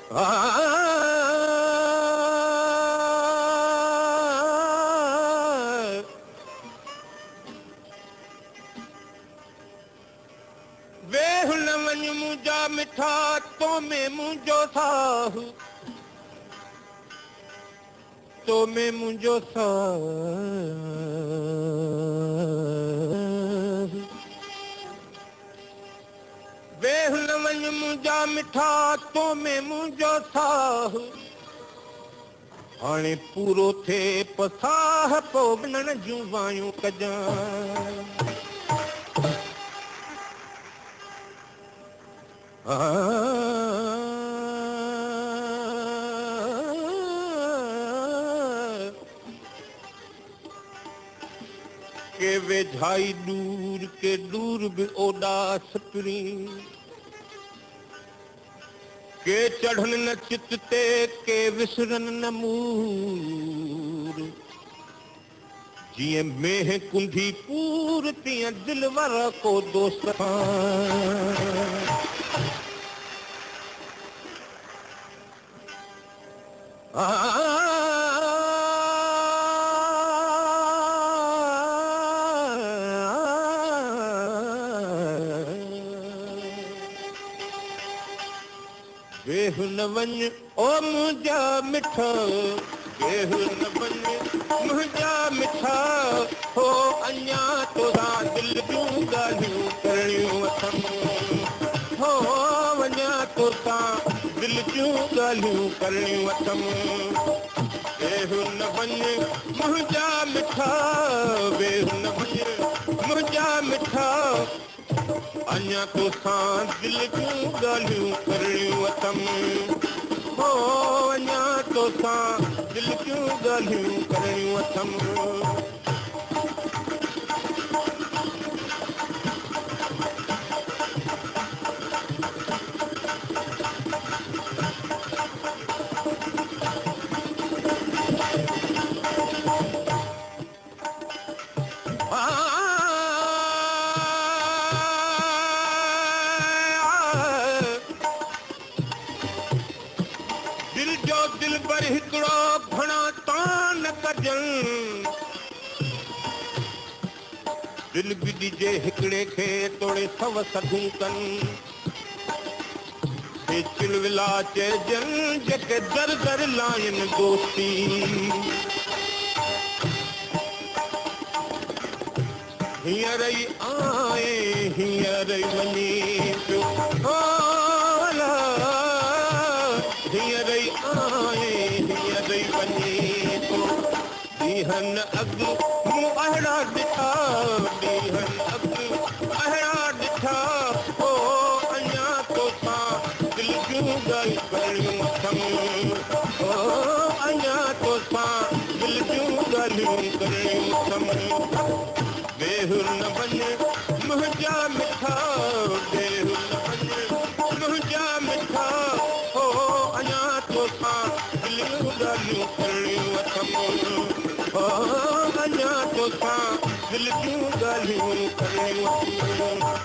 वेह न वञ मुंहिंजा मिठा तो में मुंहिंजो साहु तो में मुंहिंजो साहु वेह न वञ मुंहिंजा मिठा तो में मुंहिंजो साहु हाणे पूरो थिए पसाह पोइ बनण जूं वायूं कजां के वेझाई दूर के दूर भी ओडास पिरी के चढ़न न चित ते के विसरन न मूर जीअं मेह कुंधी पूर तीअं दिल वारा को दोस्त वेह न वञ ओ मुंहिंजा मिठा वेह न वञ मुंहिंजा मिठा हो अञा तोसां दिल जूं ॻाल्हियूं करणियूं अथमि हो अञा तोसां दिल जूं ॻाल्हियूं करणियूं अथमि वेह न वञ मुंहिंजा मिठा वेह न वञ मुंहिंजा मिठा अञा तोसां दिल जूं ॻाल्हियूं करणियूं अथमि हो अञा तोसां दिल जूं ॻाल्हियूं करणियूं अथमि दिल जो दिल पर हिकिड़ो घणा तान कजनि दिल बि ॾिजे हिकिड़े खे तोड़े सव सधूं कनि हे चिलविला चइजनि जेके दर दर लाइन दोस्ती हींअर ई आए हींअर ई वञी पियो हींअर ई आए हींअर ई वञी थो ॾींहंनि अॻु मूं अहिड़ा ॾिठा ॾींहंनि अॻु अहिड़ा ॾिठा हो अञा तोसां दिल जूं ॻाल्हियूं करणियूं अथमि हो अञा तोसां दिल जूं ॻाल्हियूं करणियूं अथमि वेह न वञ मुंहिंजा मिठा वेह न वञ मुंहिंजा मिठा हो अञा तोसां दिल जूं ॻाल्हियूं करणियूं अथमि हो अञा तोसां दिल जूं ॻाल्हियूं करणियूं अथमि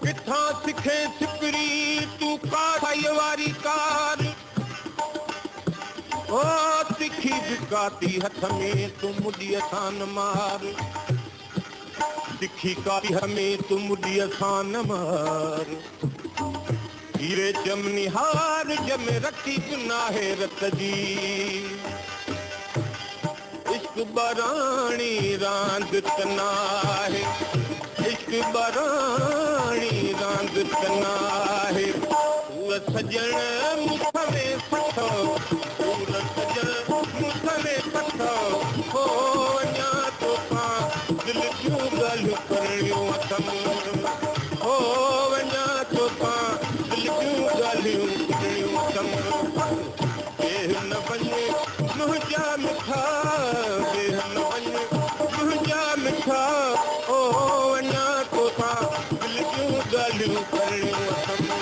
किथां सिखे सिपरी तूं काठाई वारी कार ओ तिखी बिकाती हथ में तूं मुॾीअ सां न मार तिखी काती हथ में तूं मुॾीअ सां न मार हीरे जमनी हार जमे रखी नाहे रत जी इश्क बराणी रांद त नाहे इश्क बराणी रांद त नाहे उहा सजण मुख में पथो उहा सजण मुख में पथो हो अञा तोसां दिल जूं ॻाल्हियूं करणियूं अथमि हो अञा तोसां दिल जूं ॻाल्हियूं करणियूं अथमि वेह न वञ मुंहिंजा मिठा वेह न वञ मुंहिंजा मिठा हो अञा तोसां दिल जूं ॻाल्हियूं करणियूं अथमि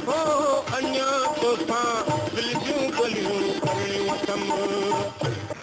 हो अञा कदम